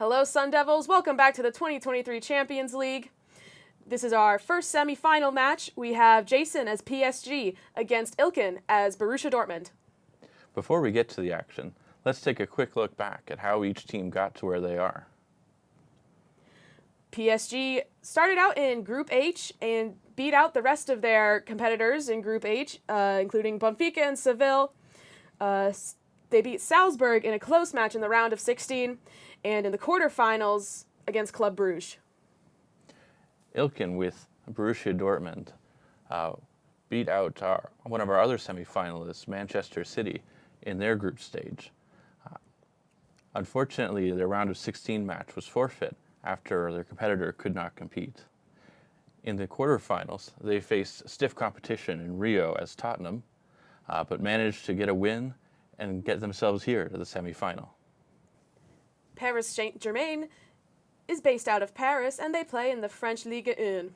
Hello, Sun Devils. Welcome back to the 2023 Champions League. This is our first semi-final match. We have Jason as PSG against Ilkin as Borussia Dortmund. Before we get to the action, let's take a quick look back at how each team got to where they are. PSG started out in Group H and beat out the rest of their competitors in Group H, including Benfica and Seville. They beat Salzburg in a close match in the round of 16 and in the quarterfinals against Club Brugge. Ilkin with Borussia Dortmund beat out one of our other semi-finalists, Manchester City, in their group stage. Unfortunately, their round of 16 match was forfeit after their competitor could not compete. In the quarterfinals, they faced stiff competition in Rio as Tottenham, but managed to get a win and get themselves here to the semi-final. Paris Saint-Germain is based out of Paris, and they play in the French Ligue 1.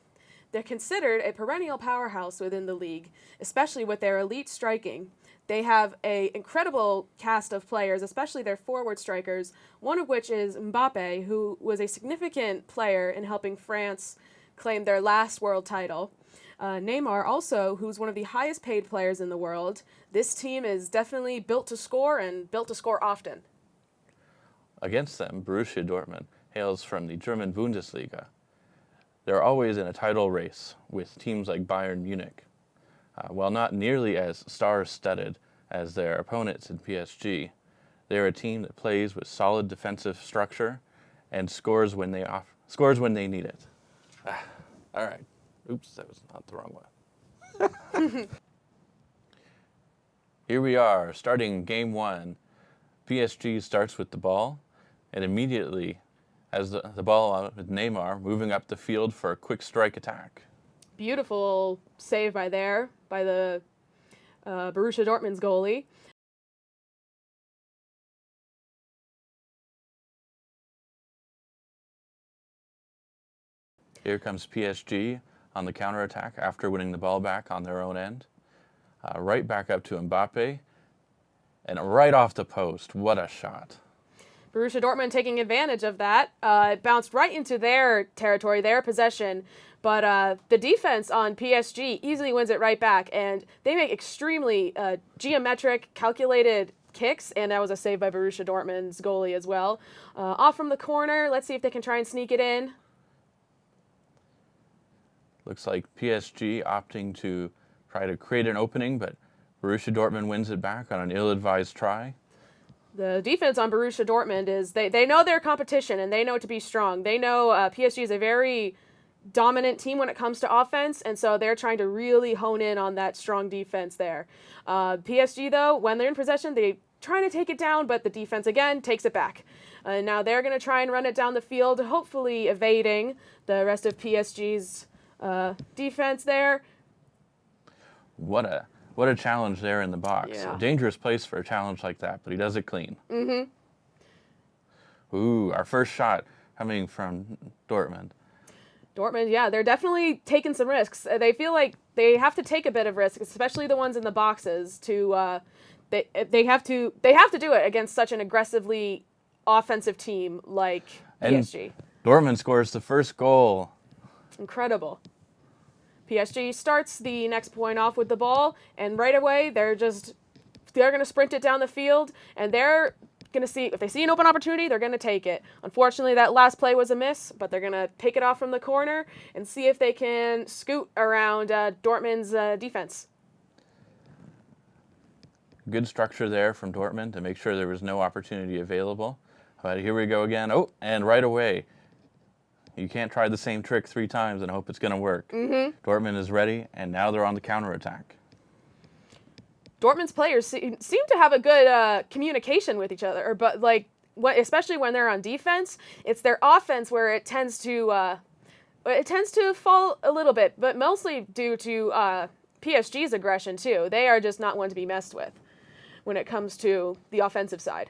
They're considered a perennial powerhouse within the league, especially with their elite striking. They have an incredible cast of players, especially their forward strikers, one of which is Mbappe, who was a significant player in helping France claim their last world title. Neymar also, who's one of the highest paid players in the world. This team is definitely built to score and built to score often. Against them, Borussia Dortmund hails from the German Bundesliga. They're always in a title race with teams like Bayern Munich. While not nearly as star-studded as their opponents in PSG, they're a team that plays with solid defensive structure and scores when they need it. All right. Oops, that was not the wrong one. Here we are, starting game one. PSG starts with the ball, and immediately has the ball out with Neymar moving up the field for a quick strike attack. Beautiful save by the Borussia Dortmund's goalie. Here comes PSG on the counterattack after winning the ball back on their own end. Right back up to Mbappe, and right off the post. What a shot. Borussia Dortmund taking advantage of that. It bounced right into their territory, their possession. But the defense on PSG easily wins it right back. And they make extremely geometric, calculated kicks. And that was a save by Borussia Dortmund's goalie as well. Off from the corner. Let's see if they can try and sneak it in. Looks like PSG opting to try to create an opening, but Borussia Dortmund wins it back on an ill-advised try. The defense on Borussia Dortmund is they know their competition and they know to be strong. They know PSG is a very dominant team when it comes to offense, and so they're trying to really hone in on that strong defense there. PSG, though, when they're in possession, they trying to take it down, but the defense, again, takes it back. Now they're going to try and run it down the field, hopefully evading the rest of PSG's defense there. What a challenge there in the box. Yeah. A dangerous place for a challenge like that, but he does it clean. Mm-hmm. Ooh, our first shot coming from Dortmund. Dortmund, yeah, they're definitely taking some risks. They feel like they have to take a bit of risk, especially the ones in the boxes. They have to do it against such an aggressively offensive team like PSG. And Dortmund scores the first goal. Incredible. PSG starts the next point off with the ball, and right away they're going to sprint it down the field, and they're going to see if they see an open opportunity, they're going to take it. Unfortunately, that last play was a miss, but they're going to take it off from the corner and see if they can scoot around Dortmund's defense. Good structure there from Dortmund to make sure there was no opportunity available. But here we go again. Oh, and right away. You can't try the same trick 3 times and hope it's going to work. Mm-hmm. Dortmund is ready, and now they're on the counterattack. Dortmund's players seem to have a good communication with each other, but especially when they're on defense, it's their offense where it tends to fall a little bit, but mostly due to PSG's aggression too. They are just not one to be messed with when it comes to the offensive side.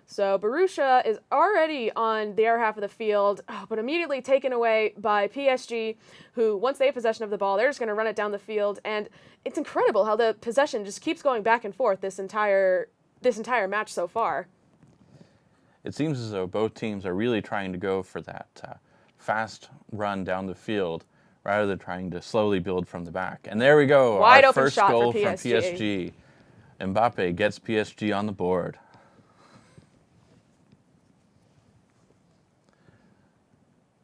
So Borussia is already on their half of the field, but immediately taken away by PSG, who, once they have possession of the ball, they're just going to run it down the field. And it's incredible how the possession just keeps going back and forth this entire match so far. it seems as though both teams are really trying to go for that fast run down the field rather than trying to slowly build from the back. And there we go, Wide our open first shot goal for from PSG. PSG. Mbappe gets PSG on the board.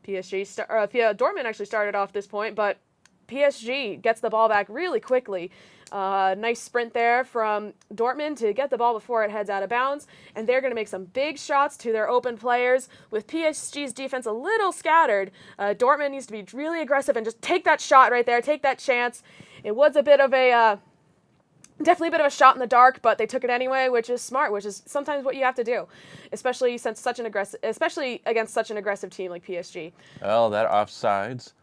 Dortmund actually started off this point, but PSG gets the ball back really quickly. Nice sprint there from Dortmund to get the ball before it heads out of bounds, and they're going to make some big shots to their open players. With PSG's defense a little scattered, Dortmund needs to be really aggressive and just take that shot right there, take that chance. It was a bit of a definitely a bit of a shot in the dark, but they took it anyway, which is smart, which is sometimes what you have to do, especially against such an aggressive team like PSG. Well, that offsides.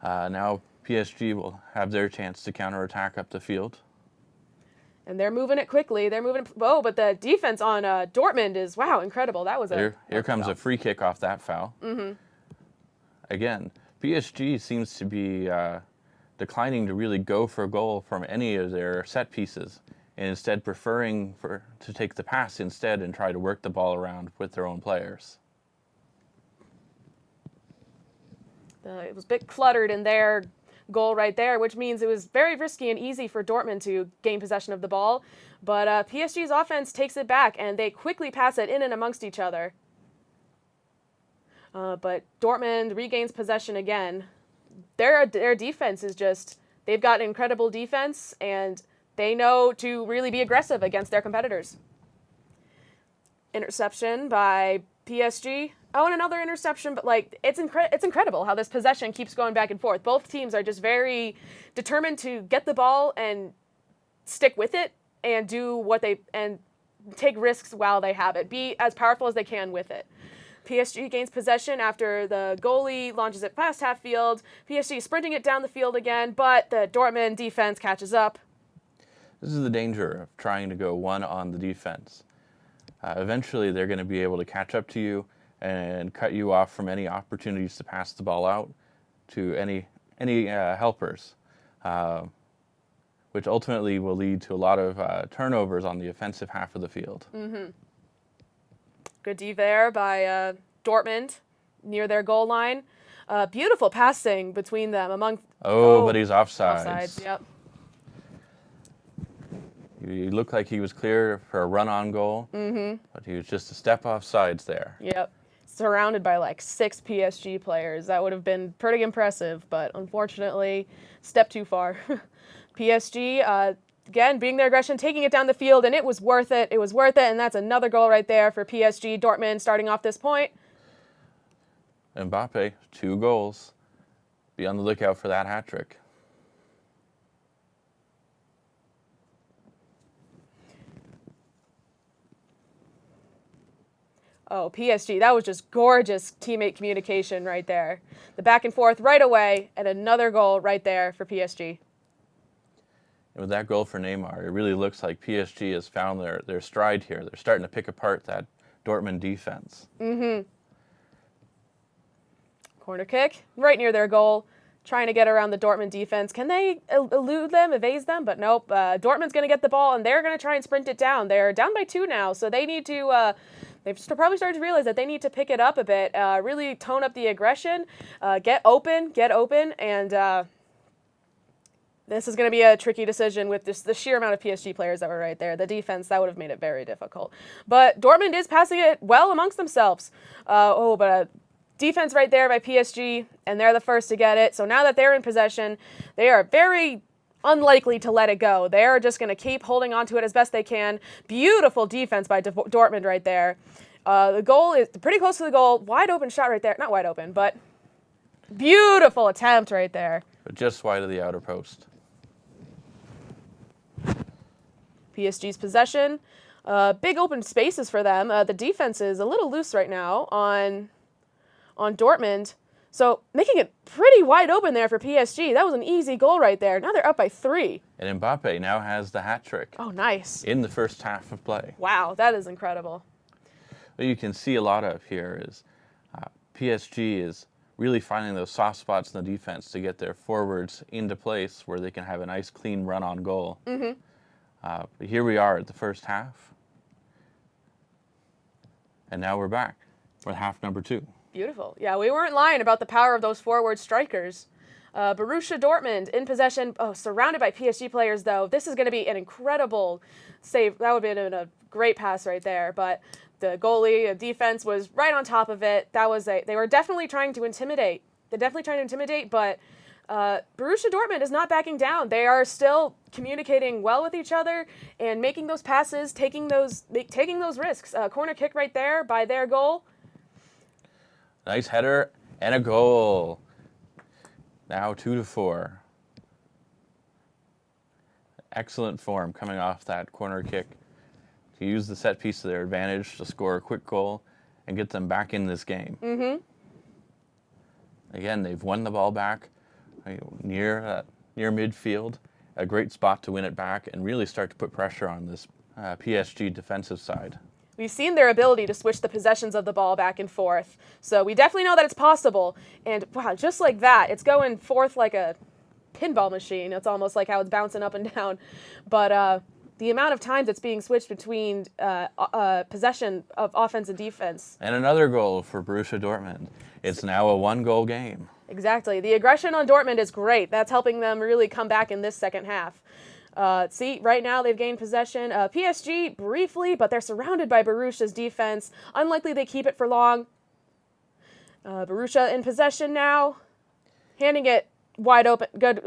Now PSG will have their chance to counterattack up the field. And they're moving it quickly. But the defense on Dortmund is, wow, incredible. That was Here comes a free kick off that foul. Mm-hmm. Again, PSG seems to be declining to really go for a goal from any of their set pieces, and instead preferring to take the pass instead and try to work the ball around with their own players. It was a bit cluttered in their goal right there, which means it was very risky and easy for Dortmund to gain possession of the ball. But PSG's offense takes it back, and they quickly pass it in and amongst each other. But Dortmund regains possession again. Their defense is just, they've got incredible defense, and they know to really be aggressive against their competitors. Interception by PSG. Oh, and another interception, but it's incredible how this possession keeps going back and forth. Both teams are just very determined to get the ball and stick with it and and take risks while they have it. Be as powerful as they can with it. PSG gains possession after the goalie launches it past half field. PSG sprinting it down the field again, but the Dortmund defense catches up. This is the danger of trying to go one on the defense. Eventually, they're going to be able to catch up to you and cut you off from any opportunities to pass the ball out to any helpers, which ultimately will lead to a lot of turnovers on the offensive half of the field. Mm-hmm. Good D there by Dortmund near their goal line. Beautiful passing between them but he's offsides. Offsides, yep. He looked like he was clear for a run-on goal, but he was just a step off sides there. Yep. Surrounded by 6 PSG players. That would have been pretty impressive, but unfortunately, step too far. PSG, again, being their aggression, taking it down the field, and it was worth it. It was worth it, and that's another goal right there for PSG. Dortmund starting off this point. Mbappe, 2 goals. Be on the lookout for that hat trick. Oh, PSG, that was just gorgeous teammate communication right there. The back and forth right away, and another goal right there for PSG. And with that goal for Neymar, it really looks like PSG has found their stride here. They're starting to pick apart that Dortmund defense. Mm-hmm. Corner kick, right near their goal, trying to get around the Dortmund defense. Can they elude them, evade them? But nope. Dortmund's going to get the ball, and they're going to try and sprint it down. They're down by 2 now, so they need to... They've probably started to realize that they need to pick it up a bit, really tone up the aggression, get open, and this is going to be a tricky decision with the sheer amount of PSG players that were right there. The defense, that would have made it very difficult. But Dortmund is passing it well amongst themselves. But defense right there by PSG, and they're the first to get it. So now that they're in possession, they are very unlikely to let it go. They're just going to keep holding on to it as best they can. Beautiful defense by Dortmund right there. The goal is pretty close to the goal. Wide open shot right there. Not wide open, but beautiful attempt right there. But just wide of the outer post. PSG's possession. Big open spaces for them. The defense is a little loose right now on Dortmund. So making it pretty wide open there for PSG. That was an easy goal right there. Now they're up by 3. And Mbappe now has the hat trick. Oh, nice. In the first half of play. Wow, that is incredible. What you can see a lot of here is PSG is really finding those soft spots in the defense to get their forwards into place where they can have a nice, clean run on goal. Mm-hmm. But here we are at the first half. And now we're back for half number 2. Beautiful. Yeah, we weren't lying about the power of those forward strikers. Borussia Dortmund in possession, surrounded by PSG players, though. This is going to be an incredible save. That would have been a great pass right there. But the goalie, defense was right on top of it. They were definitely trying to intimidate. They're definitely trying to intimidate, but Borussia Dortmund is not backing down. They are still communicating well with each other and making those passes, taking those risks. Corner kick right there by their goal. Nice header and a goal. Now 2-4. Excellent form coming off that corner kick to use the set piece to their advantage to score a quick goal and get them back in this game. Mm-hmm. Again, they've won the ball back near midfield. A great spot to win it back and really start to put pressure on this PSG defensive side. We've seen their ability to switch the possessions of the ball back and forth. So we definitely know that it's possible. And wow, just like that, it's going forth like a pinball machine. It's almost like how it's bouncing up and down. But the amount of times it's being switched between possession of offense and defense. And another goal for Borussia Dortmund. It's now a 1-goal game. Exactly. The aggression on Dortmund is great. That's helping them really come back in this second half. See, right now they've gained possession. PSG briefly, but they're surrounded by Borussia's defense. Unlikely they keep it for long. Borussia in possession now. Handing it wide open, good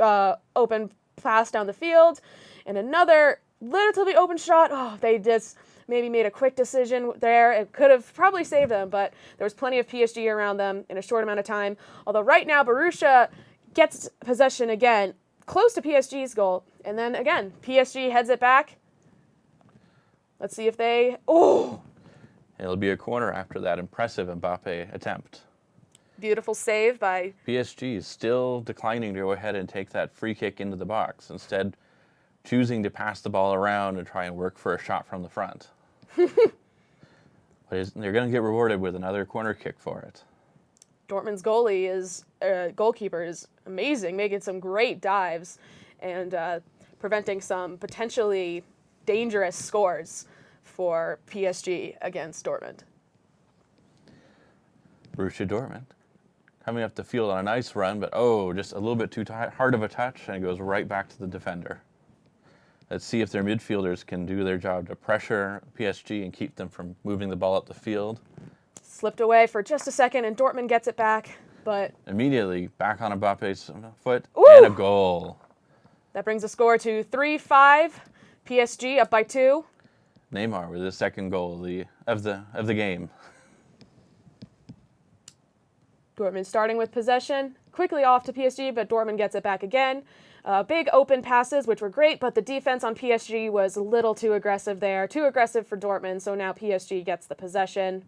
open pass down the field. And another relatively open shot. Oh, they just maybe made a quick decision there. It could have probably saved them, but there was plenty of PSG around them in a short amount of time. Although right now Borussia gets possession again, close to PSG's goal. And then again, PSG heads it back. Let's see if they... Oh! It'll be a corner after that impressive Mbappe attempt. Beautiful save by... PSG is still declining to go ahead and take that free kick into the box. Instead, choosing to pass the ball around and try and work for a shot from the front. But they're going to get rewarded with another corner kick for it. Dortmund's goalkeeper is amazing, making some great dives and preventing some potentially dangerous scores for PSG against Dortmund. Borussia Dortmund coming up the field on a nice run, but just a little bit too hard of a touch, and it goes right back to the defender. Let's see if their midfielders can do their job to pressure PSG and keep them from moving the ball up the field. Slipped away for just a second, and Dortmund gets it back, but... Immediately back on Mbappe's foot, Ooh! And a goal. That brings the score to 3-5. PSG up by 2. Neymar with his second goal of the game. Dortmund starting with possession, quickly off to PSG, but Dortmund gets it back again. Big open passes, which were great, but the defense on PSG was a little too aggressive there. Too aggressive for Dortmund, so now PSG gets the possession.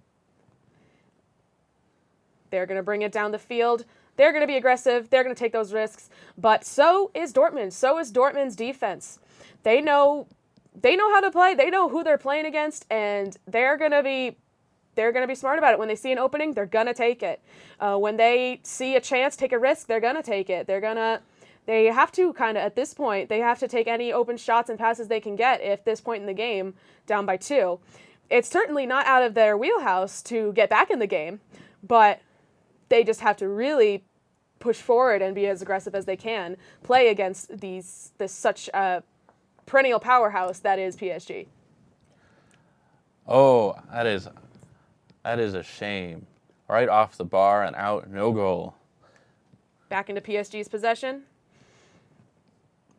They're going to bring it down the field. They're going to be aggressive. They're going to take those risks. But so is Dortmund. So is Dortmund's defense. They know how to play. They know who they're playing against, and they're going to be smart about it. When they see an opening, they're going to take it. When they see a chance, take a risk, they're going to take it. They have to kind of, at this point, they have to take any open shots and passes they can get at this point in the game, down by 2. It's certainly not out of their wheelhouse to get back in the game, but they just have to really push forward and be as aggressive as they can, play against such a perennial powerhouse that is PSG. Oh, that is a shame. Right off the bar and out, no goal. Back into PSG's possession.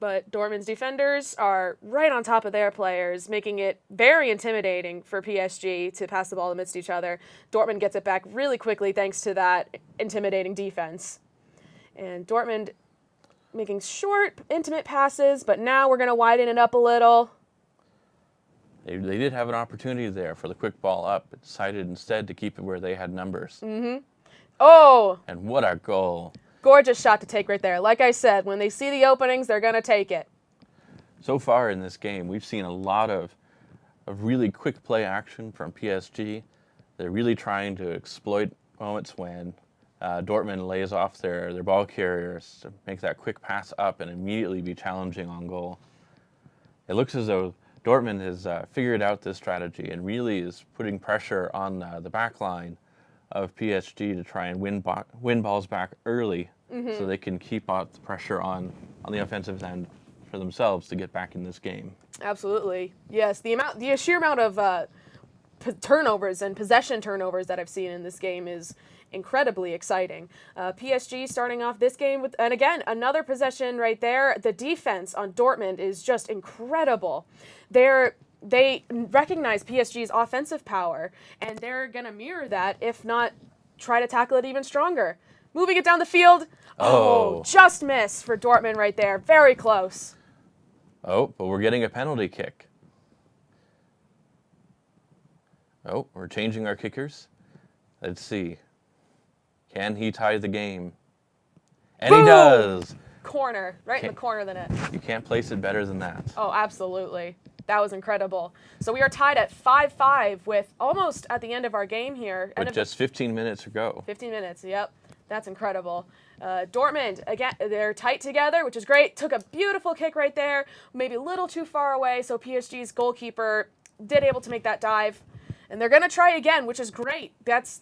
But Dortmund's defenders are right on top of their players, making it very intimidating for PSG to pass the ball amidst each other. Dortmund gets it back really quickly thanks to that intimidating defense. And Dortmund making short, intimate passes, but now we're going to widen it up a little. They did have an opportunity there for the quick ball up, but decided instead to keep it where they had numbers. Mm-hmm. Oh! And what a goal. Gorgeous shot to take right there. Like I said, when they see the openings, they're going to take it. So far in this game, we've seen a lot of really quick play action from PSG. They're really trying to exploit moments when Dortmund lays off their ball carriers to make that quick pass up and immediately be challenging on goal. It looks as though Dortmund has figured out this strategy and really is putting pressure on the back line of PSG to try and win balls back early so they can keep out the pressure on the offensive end for themselves to get back in this game. Absolutely. Yes, the sheer amount of turnovers and possession turnovers that I've seen in this game is incredibly exciting. PSG starting off this game with, and again, another possession right there. The defense on Dortmund is just incredible. They recognize PSG's offensive power, and they're going to mirror that, if not try to tackle it even stronger. Moving it down the field. Oh, just miss for Dortmund right there. Very close. Oh, but we're getting a penalty kick. Oh, we're changing our kickers. Let's see. Can he tie the game? And Boom! He does. Corner, right in the corner of the net. You can't place it better than that. Oh, absolutely. That was incredible. So we are tied at 5-5 with almost at the end of our game here. With just 15 minutes to go. 15 minutes, yep. That's incredible. Dortmund, again, they're tight together, which is great. Took a beautiful kick right there, maybe a little too far away, so PSG's goalkeeper did able to make that dive. And they're going to try again, which is great. If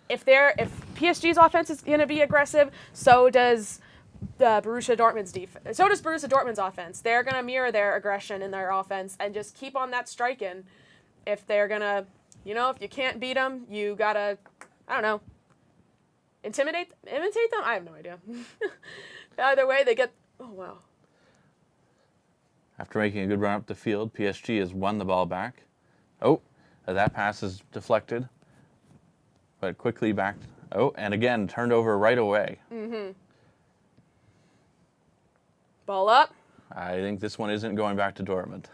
PSG's offense is going to be aggressive, so does Borussia Dortmund's defense. So does Borussia Dortmund's offense. They're going to mirror their aggression in their offense and just keep on that striking. If they're going to, if you can't beat them, you got to, I don't know, imitate them? I have no idea. Either way, they get, oh, wow. After making a good run up the field, PSG has won the ball back. Oh, that pass is deflected. But quickly back. Oh, and again, turned over right away. Mm-hmm. Ball up. I think this one isn't going back to Dortmund.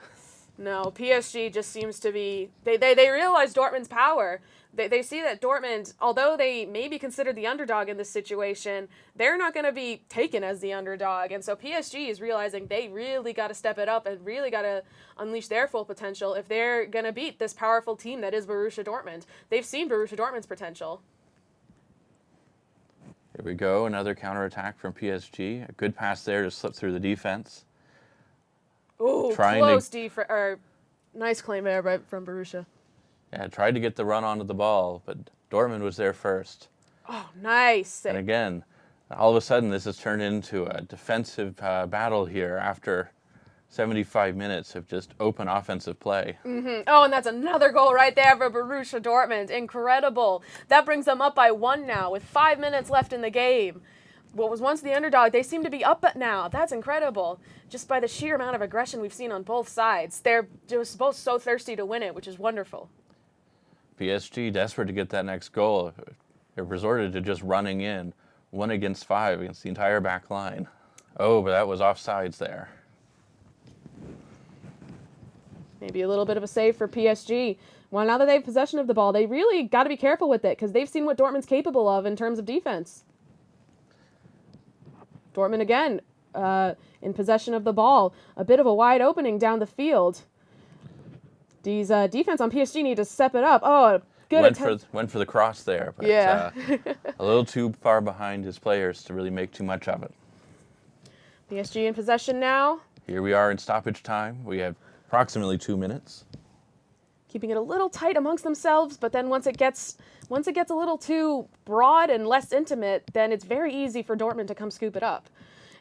No, PSG just seems to be... They realize Dortmund's power. They see that Dortmund, although they may be considered the underdog in this situation, they're not going to be taken as the underdog. And so PSG is realizing they really got to step it up and really got to unleash their full potential if they're going to beat this powerful team that is Borussia Dortmund. They've seen Borussia Dortmund's potential. Here we go, another counterattack from PSG. A good pass there to slip through the defense. Ooh, close nice claim there from Borussia. Yeah, tried to get the run onto the ball, but Dortmund was there first. Oh, nice. And again, all of a sudden this has turned into a defensive battle here after 75 minutes of just open offensive play. Mm-hmm. Oh, and that's another goal right there for Borussia Dortmund. Incredible. That brings them up by 1 now with 5 minutes left in the game. What was once the underdog, they seem to be up now. That's incredible. Just by the sheer amount of aggression we've seen on both sides. They're just both so thirsty to win it, which is wonderful. PSG desperate to get that next goal. They resorted to just running in 1 against 5 against the entire back line. Oh, but that was offsides there. Maybe a little bit of a save for PSG. Well, now that they have possession of the ball, they really got to be careful with it because they've seen what Dortmund's capable of in terms of defense. Dortmund again in possession of the ball. A bit of a wide opening down the field. These defense on PSG need to step it up. Oh, good attempt. Went for the cross there, but yeah. A little too far behind his players to really make too much of it. PSG in possession now. Here we are in stoppage time. We have approximately 2 minutes. Keeping it a little tight amongst themselves, but then once it gets a little too broad and less intimate, then it's very easy for Dortmund to come scoop it up.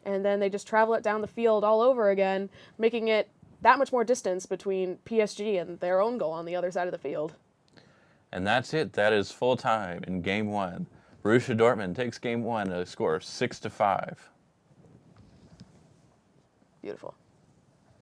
And then they just travel it down the field all over again, making it that much more distance between PSG and their own goal on the other side of the field. And that's it. That is full time in Game 1. Borussia Dortmund takes Game 1 a score of 6-5. Beautiful.